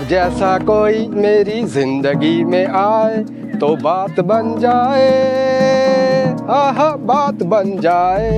जैसा कोई मेरी जिंदगी में आए तो बात बन जाए, आहा बात बन जाए।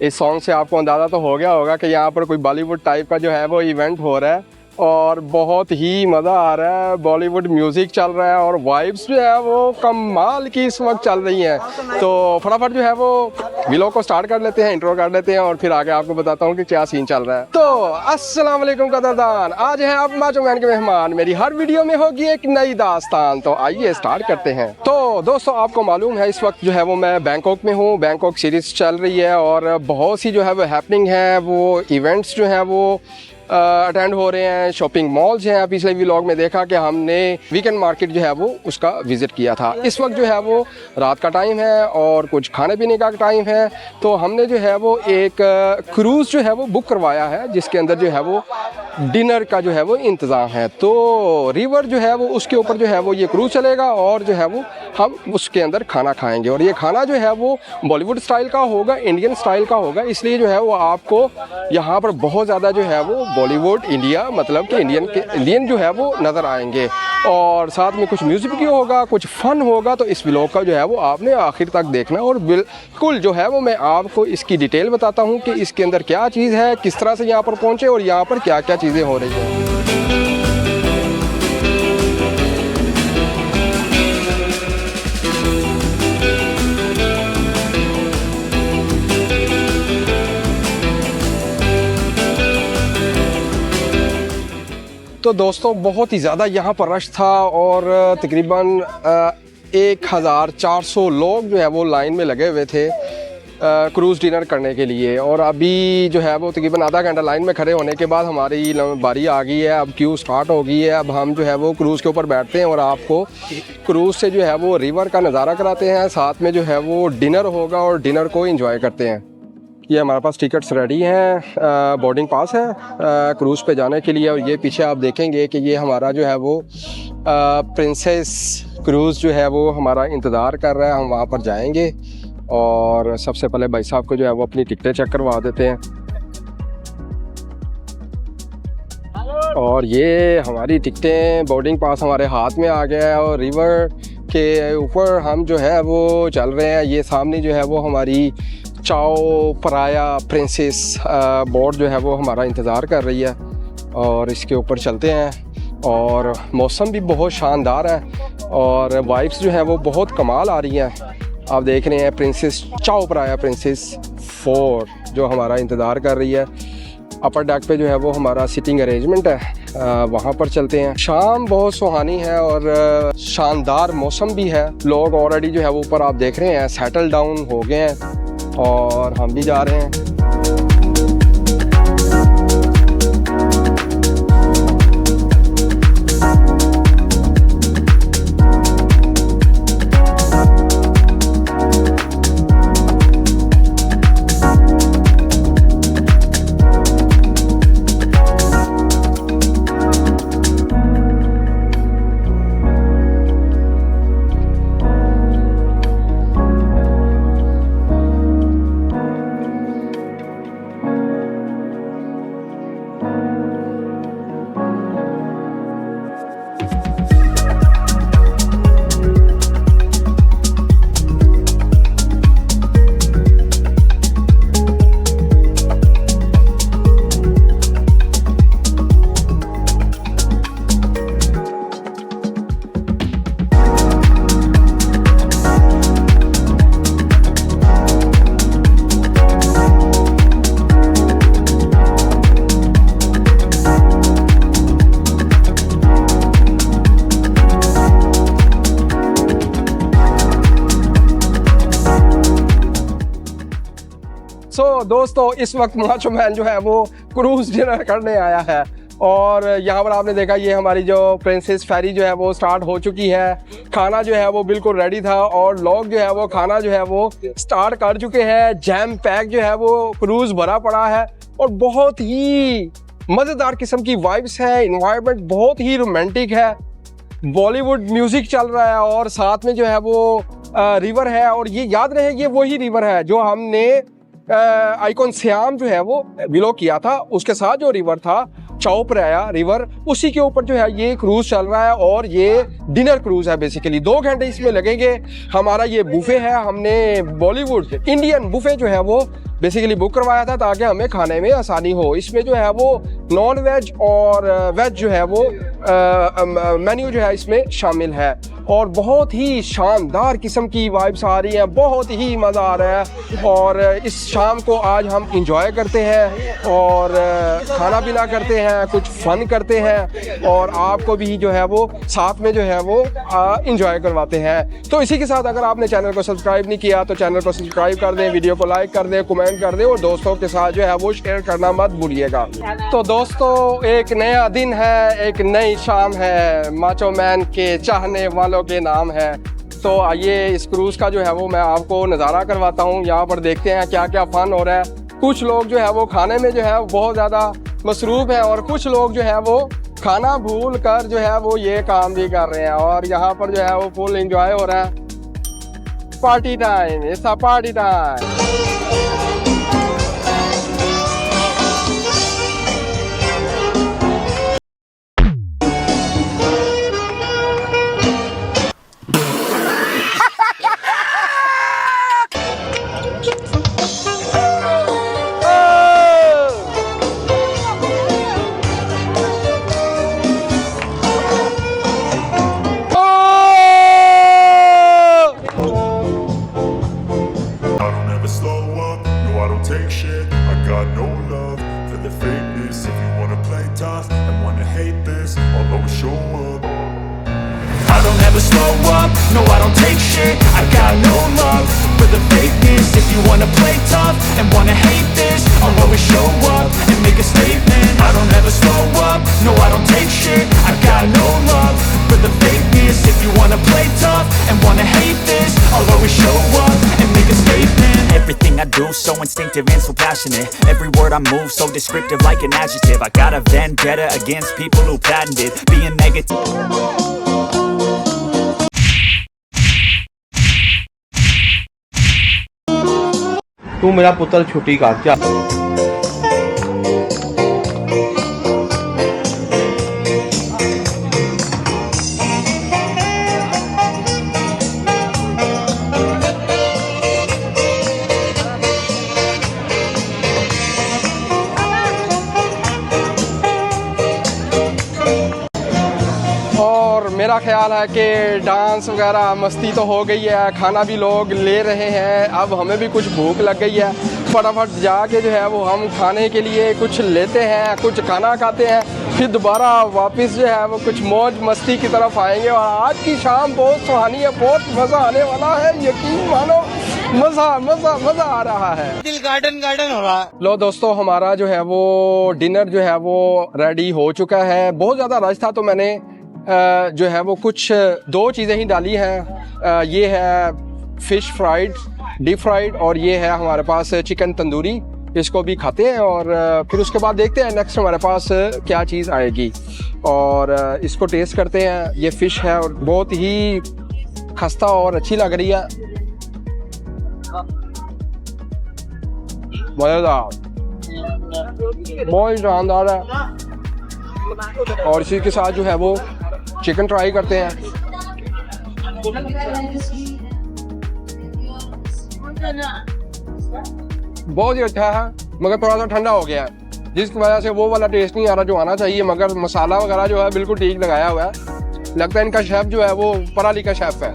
इस सॉन्ग से आपको अंदाज़ा तो हो गया होगा कि यहाँ पर कोई बॉलीवुड टाइप का जो है वो इवेंट हो रहा है और बहुत ही मज़ा आ रहा है। बॉलीवुड म्यूज़िक चल रहा है और वाइब्स जो है वो कमाल की इस वक्त चल रही हैं। तो फटाफट जो है वो व्लॉग को स्टार्ट कर लेते हैं, इंट्रो कर लेते हैं और फिर आगे आपको बताता हूँ कि क्या सीन चल रहा है। तो अस्सलाम वालेकुम कदरदान, आज हैं आप माचो मैन के मेहमान। मेरी हर वीडियो में होगी एक नई दास्तान, तो आइए स्टार्ट करते हैं। तो दोस्तों आपको मालूम है इस वक्त जो है वो मैं बैंकॉक में हूँ। बैंकॉक सीरीज़ चल रही है और बहुत सी जो है वो हैपनिंग है, वो इवेंट्स जो है वो अटेंड हो रहे हैं। शॉपिंग मॉल्स हैं। पिछले व्लॉग में देखा कि हमने वीकेंड मार्केट जो है वो उसका विज़िट किया था। इस वक्त जो है वो रात का टाइम है और कुछ खाने पीने का टाइम है, तो हमने जो है वो एक क्रूज़ जो है वो बुक करवाया है जिसके अंदर जो है वो डिनर का जो है वो इंतज़ाम है। तो रिवर जो है वो उसके ऊपर जो है वो ये क्रूज़ चलेगा और जो है वो हम उसके अंदर खाना खाएंगे और ये खाना जो है वो बॉलीवुड स्टाइल का होगा, इंडियन स्टाइल का होगा। इसलिए जो है वो आपको यहाँ पर बहुत ज़्यादा जो है वो बॉलीवुड इंडिया मतलब कि इंडियन जो है वो नज़र आएंगे और साथ में कुछ म्यूज़िक भी होगा, कुछ फ़न होगा। तो इस व्लॉग का जो है वो आपने आखिर तक देखना और बिल्कुल जो है वो मैं आपको इसकी डिटेल बताता हूँ कि इसके अंदर क्या चीज़ है, किस तरह से यहाँ पर पहुँचे और यहाँ पर क्या क्या चीज़ें हो रही हैं। तो दोस्तों बहुत ही ज़्यादा यहाँ पर रश था और तकरीबन 1400 लोग जो है वो लाइन में लगे हुए थे क्रूज़ डिनर करने के लिए। और अभी जो है वो तकरीबन आधा घंटा लाइन में खड़े होने के बाद हमारी बारी आ गई है। अब क्यू स्टार्ट हो गई है। अब हम जो है वो क्रूज़ के ऊपर बैठते हैं और आपको क्रूज़ से जो है वो रिवर का नज़ारा कराते हैं। साथ में जो है वो डिनर होगा और डिनर को एंजॉय करते हैं। ये हमारे पास टिकट्स रेडी हैं, बोर्डिंग पास है क्रूज़ पे जाने के लिए। और ये पीछे आप देखेंगे कि ये हमारा जो है वो प्रिंसेस क्रूज़ जो है वो हमारा इंतज़ार कर रहा है। हम वहाँ पर जाएंगे और सबसे पहले भाई साहब को जो है वो अपनी टिकटें चेक करवा देते हैं। और ये हमारी टिकटें, बोर्डिंग पास हमारे हाथ में आ गया है और रिवर के ऊपर हम जो है वो चल रहे हैं। ये सामने जो है वो हमारी चाओ पराया प्रिंसेस बोट जो है वो हमारा इंतज़ार कर रही है और इसके ऊपर चलते हैं। और मौसम भी बहुत शानदार है और वाइब्स जो है वो बहुत कमाल आ रही हैं। आप देख रहे हैं प्रिंसेस चाओ पराया प्रिंसेस 4 जो हमारा इंतज़ार कर रही है। अपर डेक पे जो है वो हमारा सिटिंग अरेंजमेंट है, वहाँ पर चलते हैं। शाम बहुत सुहानी है और शानदार मौसम भी है। लोग ऑलरेडी जो है वो ऊपर आप देख रहे हैं सेटल डाउन हो गए हैं और हम भी जा रहे हैं। दोस्तों इस वक्त माचो मैन जो है वो क्रूज़ डिनर करने आया है और यहाँ पर आपने देखा ये हमारी जो प्रिंसेस फेरी जो है वो स्टार्ट हो चुकी है। खाना जो है वो बिल्कुल रेडी था और लोग जो है वो खाना जो है वो स्टार्ट कर चुके हैं। जैम पैक जो है वो क्रूज़ भरा पड़ा है और बहुत ही मज़ेदार किस्म की वाइब्स है। इन्वायरमेंट बहुत ही रोमांटिक है। बॉलीवुड म्यूज़िक चल रहा है और साथ में जो है वो रिवर है। और ये याद रहे ये वही रिवर है जो हमने आइकॉन सियाम जो है वो बिलो किया था, उसके साथ जो रिवर था चाओ रिवर, उसी के ऊपर जो है ये क्रूज चल रहा है और ये डिनर क्रूज है बेसिकली। 2 घंटे इसमें लगेंगे। हमारा ये बुफे है, हमने बॉलीवुड इंडियन बुफे जो है वो बेसिकली बुक करवाया था ताकि हमें खाने में आसानी हो। इसमें जो है वो नॉन वेज और वेज जो है वो मेन्यू जो है इसमें शामिल है और बहुत ही शानदार किस्म की वाइब्स आ रही हैं, बहुत ही मज़ा आ रहा है। और इस शाम को आज हम इंजॉय करते हैं और खाना पीना करते हैं, कुछ फन करते हैं और आपको भी जो है वो साथ में जो है वो इंजॉय करवाते हैं। तो इसी के साथ अगर आपने चैनल को सब्सक्राइब नहीं किया तो चैनल को सब्सक्राइब कर दें, वीडियो को लाइक कर दें, कमेंट कर दें और दोस्तों के साथ जो है वो शेयर करना मत भूलिएगा। तो दोस्तों, एक नया दिन है, एक नई शाम है, माचो मैन के चाहने वालों के नाम है। तो आइए इस क्रूज का जो है वो मैं आपको नज़ारा करवाता हूँ। यहाँ पर देखते हैं क्या क्या फन हो रहा है। कुछ लोग जो है वो खाने में जो है बहुत ज़्यादा मसरूफ़ है और कुछ लोग जो है वो खाना भूल कर जो है वो ये काम भी कर रहे हैं और यहाँ पर जो है वो फुल एंजॉय हो रहा है। Party time, it's a party time. Take shit, I got no love for the fakeness. If you wanna play tough and wanna hate this, I'll always show up. I don't ever slow up, no I don't take shit. I got no love for the fakeness. If you wanna play tough and wanna hate this, I'll always show up and make a statement. I don't ever slow up, no I don't take shit. I got no love for the fakeness. If you wanna play tough and wanna hate this, I'll always show up and make a statement. Everything I do so instinctive and so passionate. Every word I move so descriptive like an adjective. I got a vendetta against people who patented being negative. तू मेरा पुत्र छुट्टी का क्या मेरा ख्याल है कि डांस वगैरह मस्ती तो हो गई है, खाना भी लोग ले रहे हैं। अब हमें भी कुछ भूख लग गई है, फटाफट जाके जो है वो हम खाने के लिए कुछ लेते हैं, कुछ खाना खाते हैं, फिर दोबारा वापस जो है वो कुछ मौज मस्ती की तरफ आएंगे। और आज की शाम बहुत सुहानी है, बहुत मज़ा आने वाला है, यकीन मानो मज़ा मज़ा मज़ा आ रहा है, दिल गार्डन गार्डन हो रहा है। लो दोस्तों, हमारा जो है वो डिनर जो है वो रेडी हो चुका है। बहुत ज़्यादा रश था तो मैंने जो है वो कुछ 2 चीज़ें ही डाली हैं। ये है फ़िश फ्राइड, डीप फ्राइड, और ये है हमारे पास चिकन तंदूरी। इसको भी खाते हैं और फिर उसके बाद देखते हैं नेक्स्ट हमारे पास क्या चीज़ आएगी और इसको टेस्ट करते हैं। ये फ़िश है और बहुत ही खस्ता और अच्छी लग रही है, मज़ेदार, बहुत शानदार है। और इसी के साथ जो है वो चिकन ट्राई करते हैं। बहुत ही अच्छा है मगर थोड़ा सा ठंडा हो गया है जिसकी वजह से वो वाला टेस्ट नहीं आ रहा जो आना चाहिए, मगर मसाला वगैरह जो है बिल्कुल ठीक लगाया हुआ है। लगता है इनका शेफ़ जो है वो पढ़ा लिखा शेफ़ है।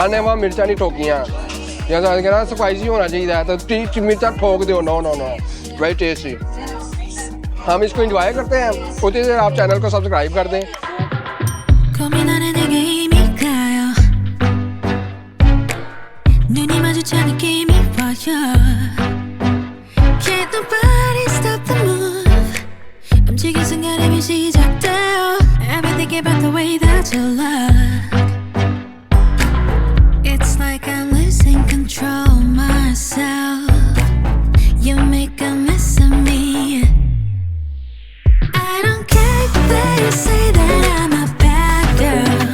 अन्य वहाँ मिर्चा नहीं ठोकियाँ, जैसा कहना स्पाइसी होना चाहिए तो मिर्चा ठोक दो। No no no, very tasty. हम इसको एंजॉय करते हैं। उसी देर आप चैनल को सब्सक्राइब कर दें। 고민하는 내게 힘이 가요. 눈이 마주치는 게임이 와요. Can't nobody stop the move. 움직인 순간에 미 시작돼요. I've been thinking about the way that you look. It's like I'm losing control myself. You make a mess of me. I don't care if they say that I'm a bad girl.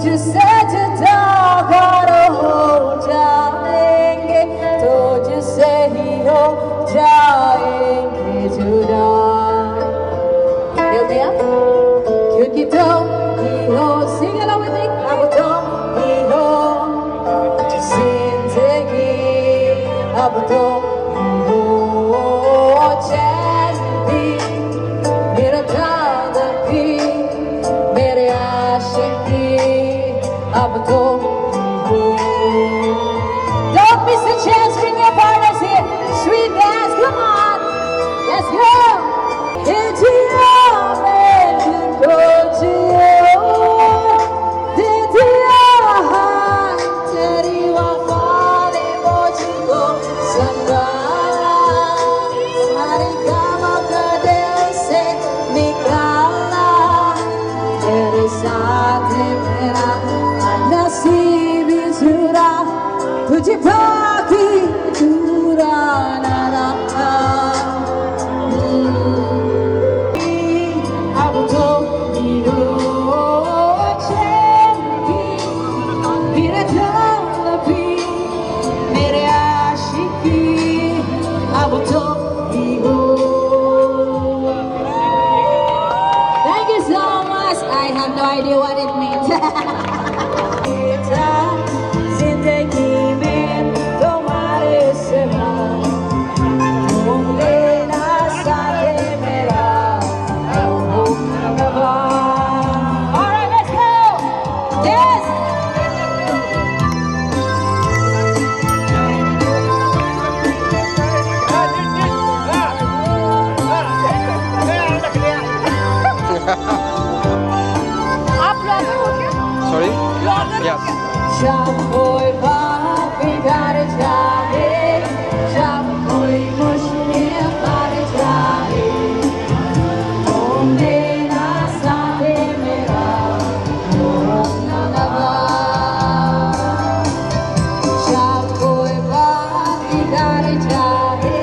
तुझसे जुदा अगर हो जाएंगे तुझसे ही हो जाएंगे जुदा Help me up क्योंकि तुम ही हो Sing along with me अब तुम ही हो जिंदगी अब तुम ही हो चैन भी मेरा दर्द भी मेरे आशिकी अब तुम ही हो Don't miss the chance, bring your partners here. Sweet dance, come on. Let's go. Into your man, go to you. Into your heart, तेरी वफाले मुझको संभाला. सारे कामों का दिल से निकाला. तेरे साथ है मेरा नसीब जुड़ा. तुझे पाके दूरा ना रहा अब तो हीरो चैन भी मेरे जान भी मेरे आशिकी अब तो hero Thank you so much. I have no idea what it means. जिंदगी में तुम्हारे सिवा तुम लेना साथ मेरा Alright, let's go. Yes. आप ब्लॉगर हो क्या? Sorry? ब्लॉगर हो Yes. क्या? जब कोई बात बिगड़ जाए जब कोई मुश्किल पड़ जाए तुम देना साथ मेरा ना लगा जब कोई बात बिगड़ जाए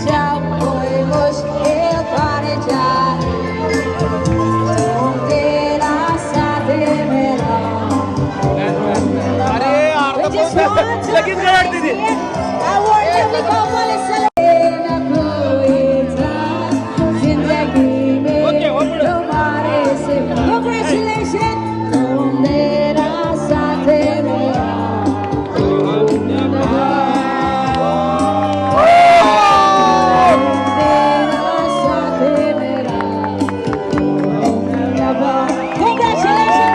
जब कोई मुश्किल पड़ जाए तुम देना साथ मेरा लेकिन कर दीदी जिंदगी में तुम्हारे से Congratulations तुम मेरा साथ मेरा तेरा साथ मेरा Congratulations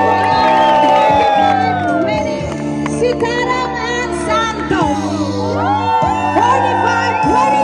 Sitaram and Santosh 45-25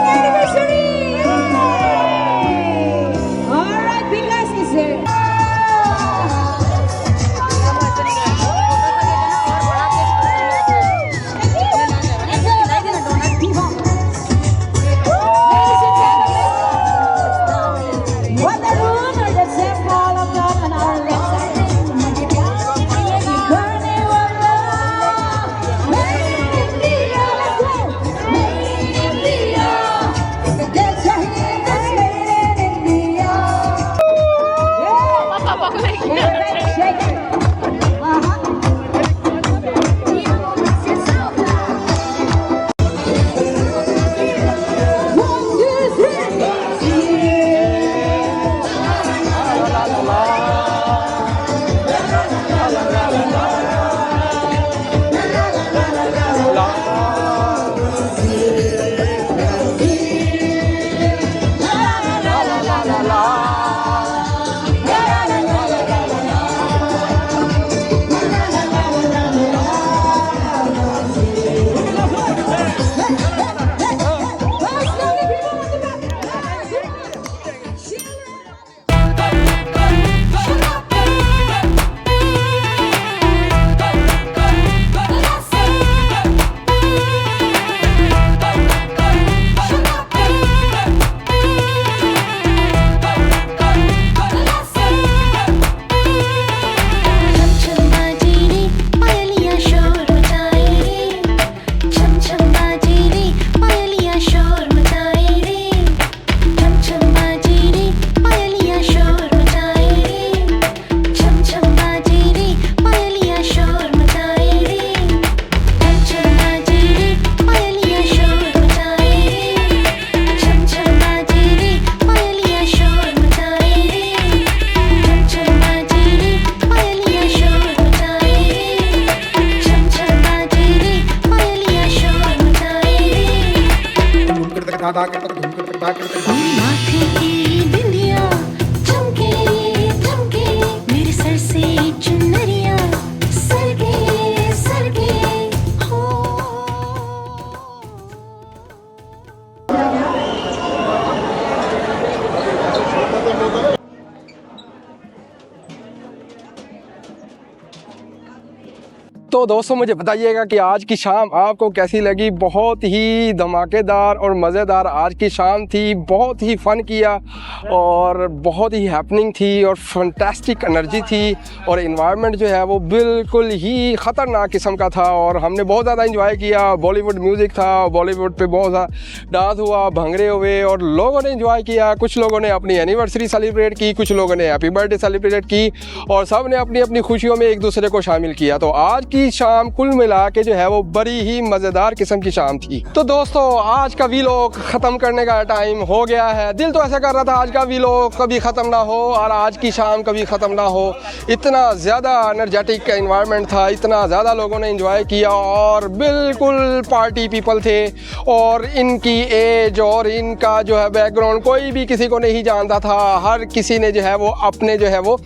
माथे की बिंदिया चमके चमके, मेरे सर से चुनरिया सरके सरके हो। तो दोस्तों मुझे बताइएगा कि आज की शाम आपको कैसी लगी। बहुत ही धमाकेदार और मज़ेदार आज की शाम थी, बहुत ही फ़न किया और बहुत ही हैपनिंग थी और फंटास्टिक एनर्जी थी और इन्वायरमेंट जो है वो बिल्कुल ही ख़तरनाक किस्म का था और हमने बहुत ज़्यादा इंजॉय किया। बॉलीवुड म्यूज़िक था, बॉलीवुड पे बहुत ज़्यादा डांस हुआ, भंगड़े हुए और लोगों ने इंजॉय किया। कुछ लोगों ने अपनी एनिवर्सरी सेलिब्रेट की, कुछ लोगों ने हैप्पी बर्थडे सेलिब्रेट की और सब ने अपनी अपनी खुशियों में एक दूसरे को शामिल किया। तो आज की शाम कुल मिला के जो है वो बड़ी ही मज़ेदार किस्म की शाम थी। तो दोस्तों आज का वीलॉग ख़त्म करने का टाइम हो गया है। दिल तो ऐसा कर रहा था आज का वीलॉग कभी ख़त्म ना हो और आज की शाम कभी ख़त्म ना हो। इतना ज़्यादा एनर्जेटिक एनवायरनमेंट था, इतना ज़्यादा लोगों ने एंजॉय किया और बिल्कुल पार्टी पीपल थे और इनकी एज और इनका जो है बैकग्राउंड कोई भी किसी को नहीं जानता था। हर किसी ने जो है वो अपने जो है वो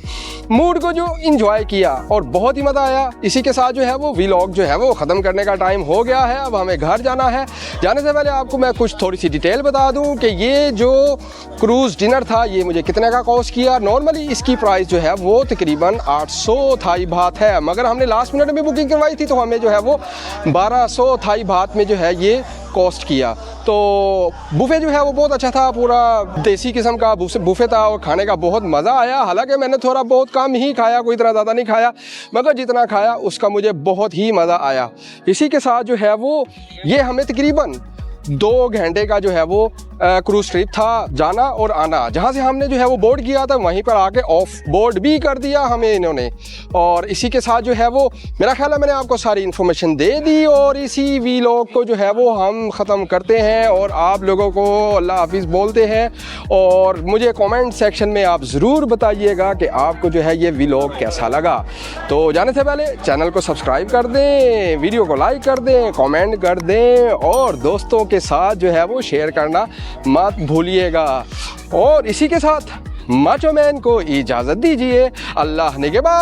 मूड को जो इंजॉय किया और बहुत ही मज़ा आया। इसी के साथ जो है वो व्लॉग जो है वो ख़त्म करने का टाइम हो गया है। अब हमें घर जाना है। जाने से पहले आपको मैं कुछ थोड़ी सी डिटेल बता दूं कि ये जो क्रूज़ डिनर था ये मुझे कितने का कॉस्ट किया। नॉर्मली इसकी प्राइस जो है वो तकरीबन 800 थाई बात है, मगर हमने लास्ट मिनट में बुकिंग करवाई थी तो हमें जो है वो 1200 थाई बात में जो है ये कॉस्ट किया। तो बुफ़े जो है वो बहुत अच्छा था, पूरा देसी किस्म का बुफ़े था और खाने का बहुत मज़ा आया। हालांकि मैंने थोड़ा बहुत कम ही खाया, कोई इतना ज़्यादा नहीं खाया, मगर जितना खाया उसका मुझे बहुत ही मज़ा आया। इसी के साथ जो है वो ये हमें तकरीबन 2 घंटे का जो है वो क्रूज़ ट्रिप था, जाना और आना। जहाँ से हमने जो है वो बोर्ड किया था वहीं पर आके ऑफ बोर्ड भी कर दिया हमें इन्होंने। और इसी के साथ जो है वो मेरा ख्याल है मैंने आपको सारी इन्फॉर्मेशन दे दी और इसी वीलॉग को जो है वो हम ख़त्म करते हैं और आप लोगों को अल्लाह हाफिज़ बोलते हैं। और मुझे कमेंट सेक्शन में आप ज़रूर बताइएगा कि आपको जो है ये वीलॉग कैसा लगा। तो जाने से पहले चैनल को सब्सक्राइब कर दें, वीडियो को लाइक कर दें, कमेंट कर दें और दोस्तों के साथ जो है वो शेयर करना मत भूलिएगा। और इसी के साथ माचो मैन को इजाज़त दीजिए। अल्लाह निगहबान।